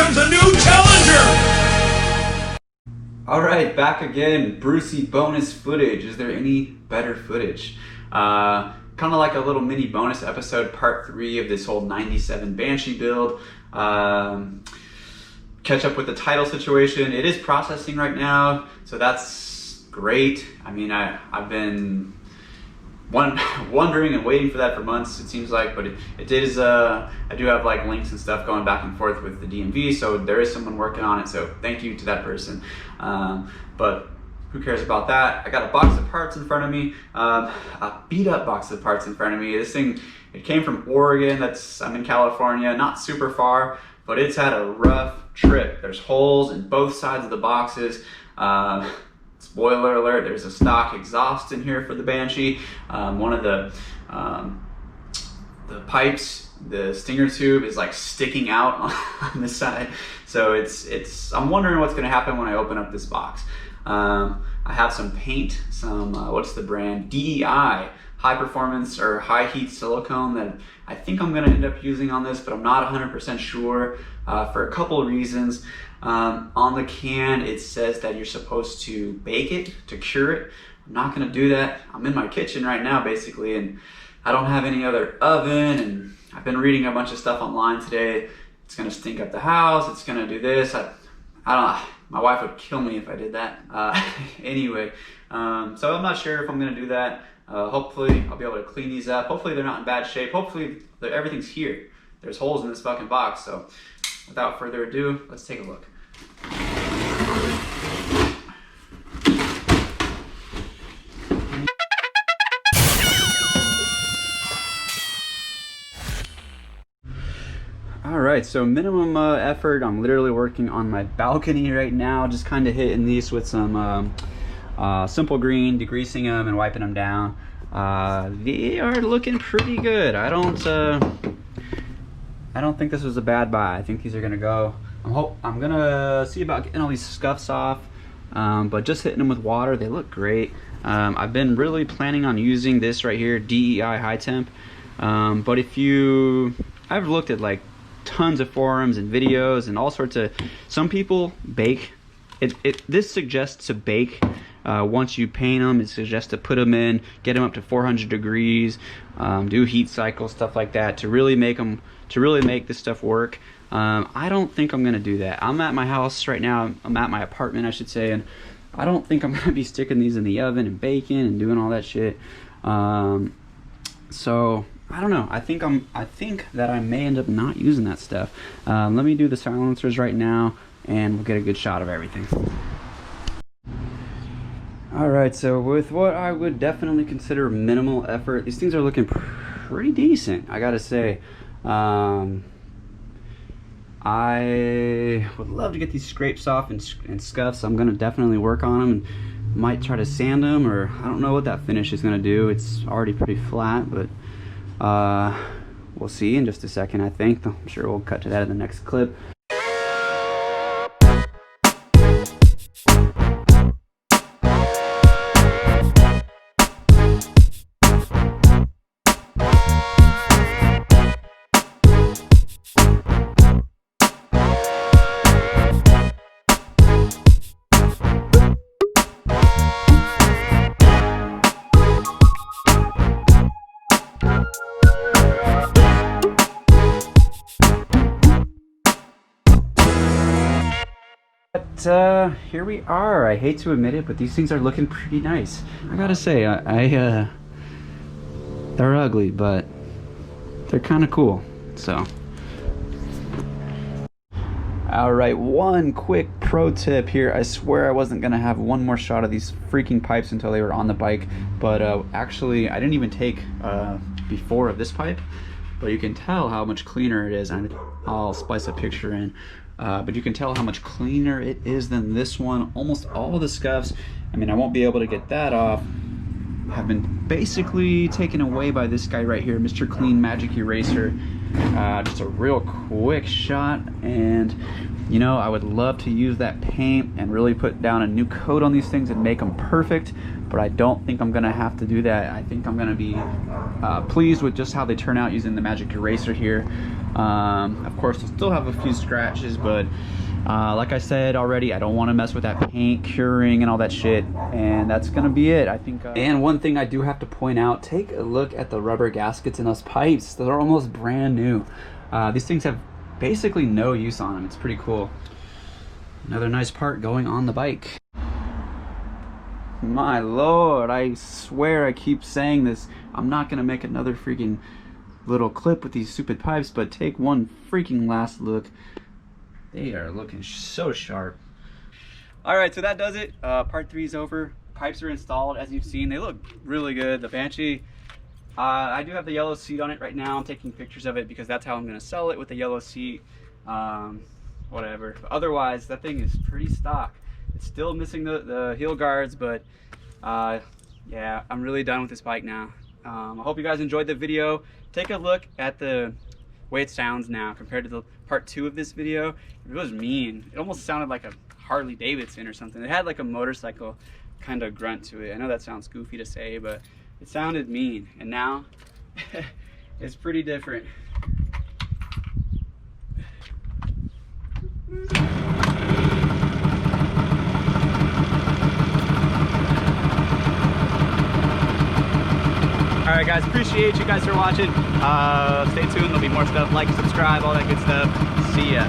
am the new challenger! Alright, back again. Brucey bonus footage. Is there any better footage? Kind of like a little mini bonus episode, part 3 of this whole 97 Banshee build. Catch up with the title situation. It is processing right now, so that's great. I mean, I've been wondering and waiting for that for months, it seems like, but it is, I do have like links and stuff going back and forth with the DMV, so there is someone working on it, so thank you to that person. But who cares about that? I got a box of parts in front of me, a beat up box of parts in front of me. This thing, it came from Oregon. I'm in California, not super far, but it's had a rough trip. There's holes in both sides of the boxes. Spoiler alert, there's a stock exhaust in here for the Banshee. One of the pipes, the stinger tube, is like sticking out on this side. So I'm wondering what's gonna happen when I open up this box. I have some paint, what's the brand? DEI, high performance or high heat silicone that I think I'm gonna end up using on this, but I'm not 100% sure for a couple of reasons. On the can, it says that you're supposed to bake it to cure it. I'm not gonna do that. I'm in my kitchen right now, basically, and I don't have any other oven, and I've been reading a bunch of stuff online today. It's gonna stink up the house, it's gonna do this. I don't, my wife would kill me if I did that. Anyway, so I'm not sure if I'm gonna do that. Hopefully I'll be able to clean these up. Hopefully they're not in bad shape. Hopefully everything's here. There's holes in this fucking box, so without further ado, let's take a look. Alright, so minimum effort. I'm literally working on my balcony right now, just kind of hitting these with some simple green, degreasing them and wiping them down. They are looking pretty good. I don't think this was a bad buy. I think these are gonna go. I'm gonna see about getting all these scuffs off, but just hitting them with water, they look great. I've been really planning on using this right here, DEI high temp. But I've looked at like tons of forums and videos and all sorts of, some people bake. This suggests to bake. Once you paint them, it suggests to put them in, get them up to 400 degrees, do heat cycles, stuff like that, to really make this stuff work. I don't think I'm gonna do that. I'm at my house right now. I'm at my apartment, I should say, and I don't think I'm gonna be sticking these in the oven and baking and doing all that shit. So I don't know. I think that I may end up not using that stuff. Let me do the silencers right now, and we'll get a good shot of everything. Alright, so with what I would definitely consider minimal effort, these things are looking pretty decent, I gotta say. I would love to get these scrapes off and scuffs. I'm gonna definitely work on them and might try to sand them, or I don't know what that finish is gonna do. It's already pretty flat, but we'll see in just a second, I think. I'm sure we'll cut to that in the next clip. But here we are. I hate to admit it, but these things are looking pretty nice. I gotta say, they're ugly, but they're kind of cool. So, all right, one quick pro tip here. I swear I wasn't gonna have one more shot of these freaking pipes until they were on the bike, but actually I didn't even take before of this pipe, but you can tell how much cleaner it is, and I'll splice a picture in. But you can tell how much cleaner it is than this one. Almost all the scuffs, I mean, I won't be able to get that off, have been basically taken away by this guy right here, Mr. Clean Magic Eraser. Just a real quick shot, and you know, I would love to use that paint and really put down a new coat on these things and make them perfect, but I don't think I'm gonna have to do that. I think I'm gonna be pleased with just how they turn out using the Magic Eraser here. Of course, I'll still have a few scratches, but like I said already, I don't want to mess with that paint curing and all that shit, and that's gonna be it, I think. And one thing I do have to point out, take a look at the rubber gaskets in those pipes. They're almost brand new. These things have basically no use on them. It's pretty cool. Another nice part going on the bike. My lord, I swear I keep saying this. I'm not gonna make another freaking little clip with these stupid pipes, but take one freaking last look. They are looking so sharp. All right, so that does it. Part 3 is over. Pipes are installed, as you've seen. They look really good. The Banshee, I do have the yellow seat on it right now. I'm taking pictures of it because that's how I'm gonna sell it, with the yellow seat. Whatever. But otherwise, that thing is pretty stock. It's still missing the heel guards, but yeah, I'm really done with this bike now. I hope you guys enjoyed the video. Take a look at the way it sounds now compared to the part 2 of this video. It was mean. It almost sounded like a Harley Davidson or something. It had like a motorcycle kind of grunt to it. I know that sounds goofy to say, but it sounded mean. And now it's pretty different. Alright guys, appreciate you guys for watching. Stay tuned, there'll be more stuff. Like, subscribe, all that good stuff. See ya.